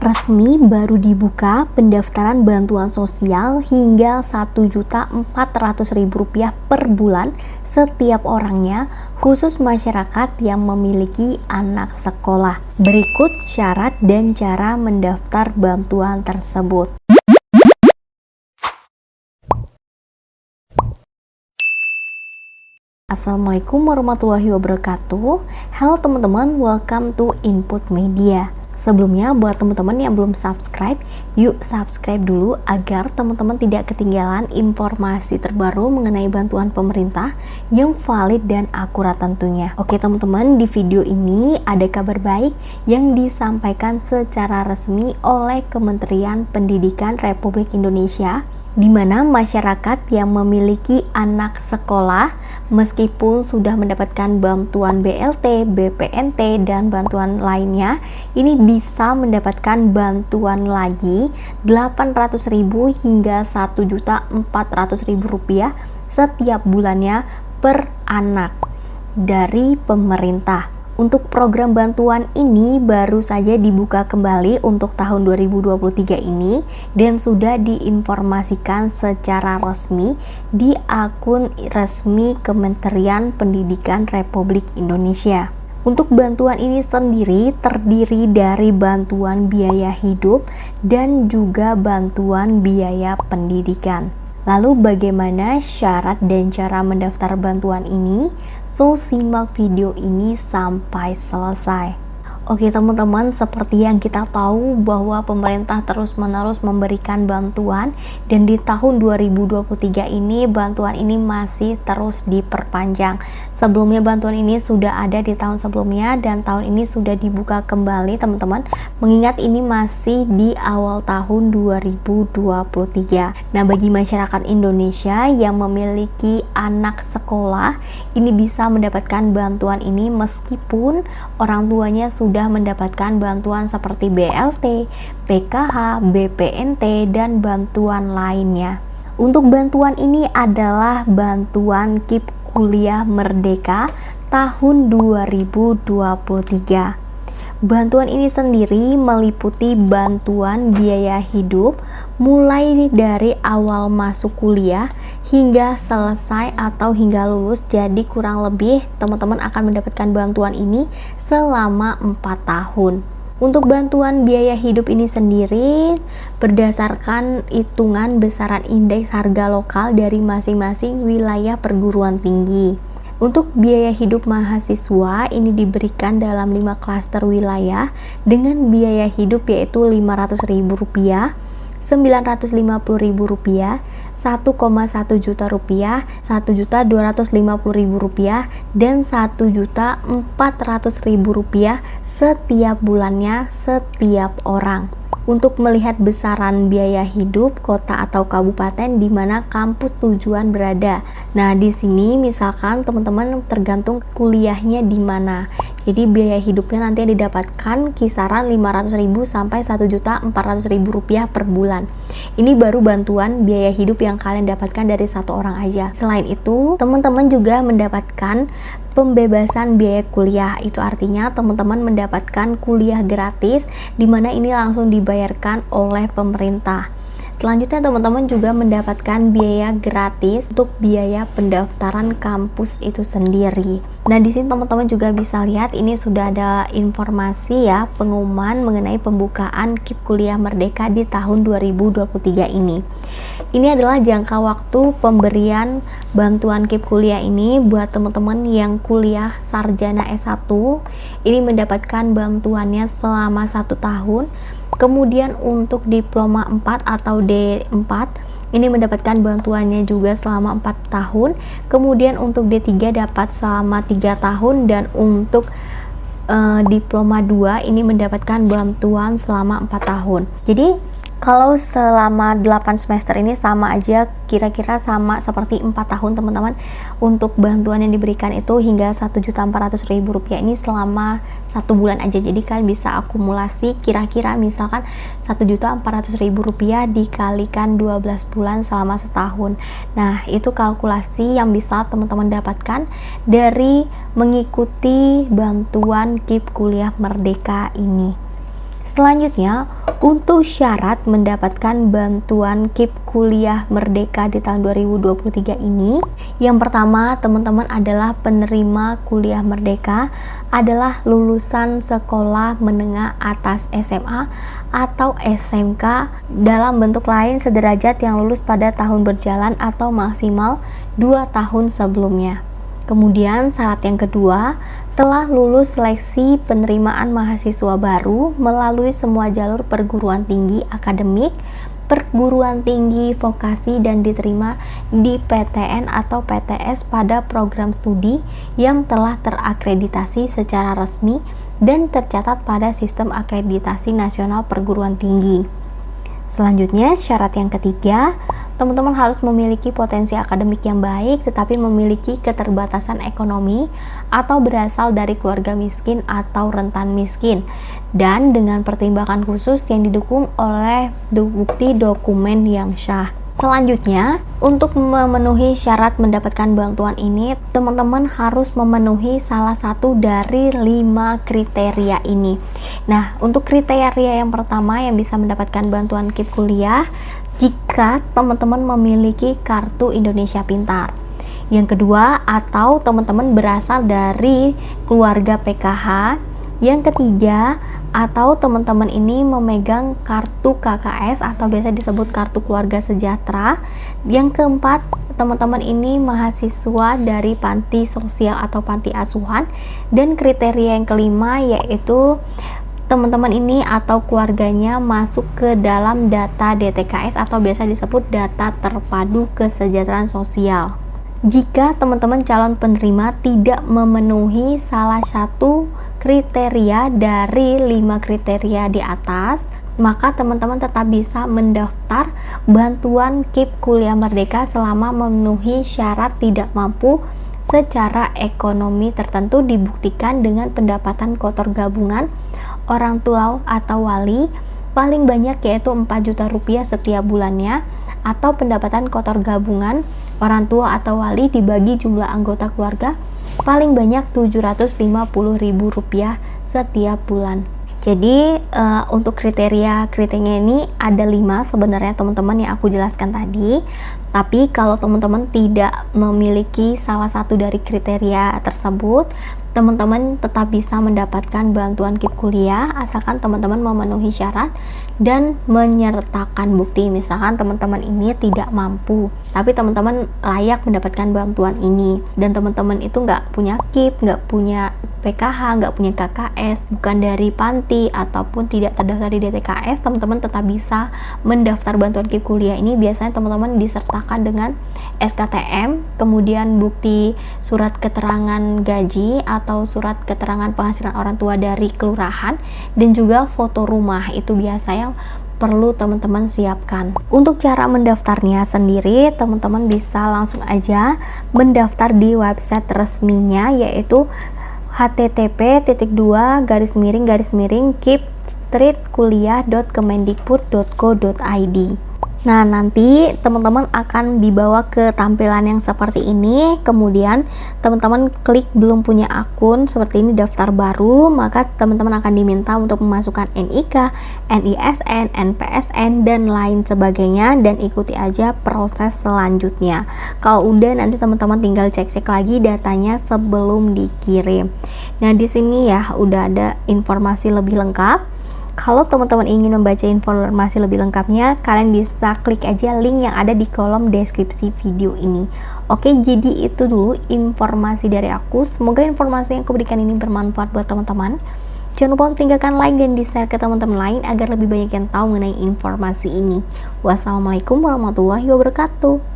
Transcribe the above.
Resmi baru dibuka pendaftaran bantuan sosial hingga Rp1.400.000 per bulan setiap orangnya, khusus masyarakat yang memiliki anak sekolah. Berikut syarat dan cara mendaftar bantuan tersebut. Assalamualaikum warahmatullahi wabarakatuh. Halo teman-teman, welcome to Input Media. Sebelumnya, buat teman-teman yang belum subscribe, yuk subscribe dulu agar teman-teman tidak ketinggalan informasi terbaru mengenai bantuan pemerintah yang valid dan akurat tentunya. Oke teman-teman, di video ini ada kabar baik yang disampaikan secara resmi oleh Kementerian Pendidikan Republik Indonesia, di mana masyarakat yang memiliki anak sekolah meskipun sudah mendapatkan bantuan BLT, BPNT, dan bantuan lainnya, ini bisa mendapatkan bantuan lagi Rp800.000 hingga Rp1.400.000 setiap bulannya per anak dari pemerintah. Untuk program bantuan ini baru saja dibuka kembali untuk tahun 2023 ini dan sudah diinformasikan secara resmi di akun resmi Kementerian Pendidikan Republik Indonesia. Untuk bantuan ini sendiri terdiri dari bantuan biaya hidup dan juga bantuan biaya pendidikan. Lalu bagaimana syarat dan cara mendaftar bantuan ini? So, simak video ini sampai selesai. Oke teman-teman, seperti yang kita tahu bahwa pemerintah terus-menerus memberikan bantuan dan di tahun 2023 ini bantuan ini masih terus diperpanjang. Sebelumnya bantuan ini sudah ada di tahun sebelumnya dan tahun ini sudah dibuka kembali teman-teman, mengingat ini masih di awal tahun 2023. Nah, bagi masyarakat Indonesia yang memiliki anak sekolah, ini bisa mendapatkan bantuan ini meskipun orang tuanya sudah mendapatkan bantuan seperti BLT, PKH, BPNT, dan bantuan lainnya. Untuk bantuan ini adalah bantuan KIP Kuliah Merdeka tahun 2023. Bantuan ini sendiri meliputi bantuan biaya hidup mulai dari awal masuk kuliah hingga selesai atau hingga lulus. Jadi kurang lebih teman-teman akan mendapatkan bantuan ini selama 4 tahun. Untuk bantuan biaya hidup ini sendiri berdasarkan hitungan besaran indeks harga lokal dari masing-masing wilayah perguruan tinggi. Untuk biaya hidup mahasiswa ini diberikan dalam 5 klaster wilayah dengan biaya hidup yaitu Rp500.000, Rp950.000, Rp1,1 juta, Rp1.250.000, dan Rp1.400.000 setiap bulannya setiap orang. Untuk melihat besaran biaya hidup kota atau kabupaten di mana kampus tujuan berada. Nah, di sini misalkan teman-teman tergantung kuliahnya di mana. Jadi biaya hidupnya nanti didapatkan kisaran Rp500.000 sampai Rp1.400.000 per bulan. Ini baru bantuan biaya hidup yang kalian dapatkan dari satu orang aja. Selain itu, teman-teman juga mendapatkan pembebasan biaya kuliah. Itu artinya teman-teman mendapatkan kuliah gratis, di mana ini langsung dibayarkan oleh pemerintah. Selanjutnya teman-teman juga mendapatkan biaya gratis untuk biaya pendaftaran kampus itu sendiri. Nah, di sini teman-teman juga bisa lihat ini sudah ada informasi ya, pengumuman mengenai pembukaan KIP Kuliah Merdeka di tahun 2023 ini. Ini adalah jangka waktu pemberian bantuan KIP kuliah ini buat teman-teman yang kuliah sarjana S1. Ini mendapatkan bantuannya selama 1 tahun. Kemudian untuk diploma 4 atau D4 ini mendapatkan bantuannya juga selama 4 tahun. Kemudian untuk D3 dapat selama 3 tahun dan untuk diploma 2 ini mendapatkan bantuan selama 4 tahun. Jadi kalau selama 8 semester ini sama aja, kira-kira sama seperti 4 tahun teman-teman. Untuk bantuan yang diberikan itu hingga Rp1.400.000 ini selama 1 bulan aja. Jadi kalian bisa akumulasi kira-kira misalkan Rp1.400.000 dikalikan 12 bulan selama setahun. Nah, itu kalkulasi yang bisa teman-teman dapatkan dari mengikuti bantuan KIP Kuliah Merdeka ini. Selanjutnya, Untuk syarat mendapatkan bantuan KIP Kuliah Merdeka di tahun 2023 ini, yang pertama teman-teman adalah penerima kuliah merdeka adalah lulusan sekolah menengah atas SMA atau SMK dalam bentuk lain sederajat yang lulus pada tahun berjalan atau maksimal 2 tahun sebelumnya. Kemudian syarat yang kedua, telah lulus seleksi penerimaan mahasiswa baru melalui semua jalur perguruan tinggi akademik, perguruan tinggi vokasi dan diterima di PTN atau PTS pada program studi yang telah terakreditasi secara resmi dan tercatat pada Sistem Akreditasi Nasional Perguruan Tinggi. Selanjutnya, syarat yang ketiga, teman-teman harus memiliki potensi akademik yang baik tetapi memiliki keterbatasan ekonomi atau berasal dari keluarga miskin atau rentan miskin dan dengan pertimbangan khusus yang didukung oleh bukti dokumen yang sah. Selanjutnya, untuk memenuhi syarat mendapatkan bantuan ini, teman-teman harus memenuhi salah satu dari 5 kriteria ini. Nah, untuk kriteria yang pertama yang bisa mendapatkan bantuan KIP kuliah, jika teman-teman memiliki kartu Indonesia Pintar. Yang kedua, atau teman-teman berasal dari keluarga PKH. Yang ketiga, atau teman-teman ini memegang kartu KKS atau biasa disebut kartu keluarga sejahtera. Yang keempat, teman-teman ini mahasiswa dari panti sosial atau panti asuhan. Dan kriteria yang kelima yaitu teman-teman ini atau keluarganya masuk ke dalam data DTKS atau biasa disebut data terpadu kesejahteraan sosial. Jika teman-teman calon penerima tidak memenuhi salah satu kriteria dari 5 kriteria di atas, maka teman-teman tetap bisa mendaftar bantuan KIP Kuliah Merdeka selama memenuhi syarat tidak mampu secara ekonomi tertentu dibuktikan dengan pendapatan kotor gabungan orang tua atau wali paling banyak yaitu 4 juta rupiah setiap bulannya, atau pendapatan kotor gabungan orang tua atau wali dibagi jumlah anggota keluarga paling banyak Rp750.000 setiap bulan. Jadi untuk kriteria ini ada 5 sebenarnya teman-teman yang aku jelaskan tadi. Tapi kalau teman-teman tidak memiliki salah satu dari kriteria tersebut, teman-teman tetap bisa mendapatkan bantuan KIP kuliah asalkan teman-teman memenuhi syarat dan menyertakan bukti. Misalkan teman-teman ini tidak mampu, tapi teman-teman layak mendapatkan bantuan ini, dan teman-teman itu nggak punya KIP, nggak punya PKH, nggak punya KKS, bukan dari panti ataupun tidak terdaftar di DTKS, teman-teman tetap bisa mendaftar bantuan KIP kuliah ini. Biasanya teman-teman disertakan dengan SKTM, kemudian bukti surat keterangan gaji atau surat keterangan penghasilan orang tua dari kelurahan, dan juga foto rumah. Itu biasanya perlu teman-teman siapkan. Untuk cara mendaftarnya sendiri, teman-teman bisa langsung aja mendaftar di website resminya, yaitu http://kipstreetkuliah.kemendikbud.go.id. Nah, nanti teman-teman akan dibawa ke tampilan yang seperti ini. Kemudian teman-teman klik belum punya akun seperti ini, daftar baru, maka teman-teman akan diminta untuk memasukkan NIK, NISN, NPSN dan lain sebagainya, dan ikuti aja proses selanjutnya. Kalau udah, nanti teman-teman tinggal cek-cek lagi datanya sebelum dikirim. Nah, di sini ya udah ada informasi lebih lengkap. Kalau teman-teman ingin membaca informasi lebih lengkapnya, kalian bisa klik aja link yang ada di kolom deskripsi video ini. Oke, jadi itu dulu informasi dari aku. Semoga informasi yang aku berikan ini bermanfaat buat teman-teman. Jangan lupa untuk tinggalkan like dan di-share ke teman-teman lain agar lebih banyak yang tahu mengenai informasi ini. Wassalamualaikum warahmatullahi wabarakatuh.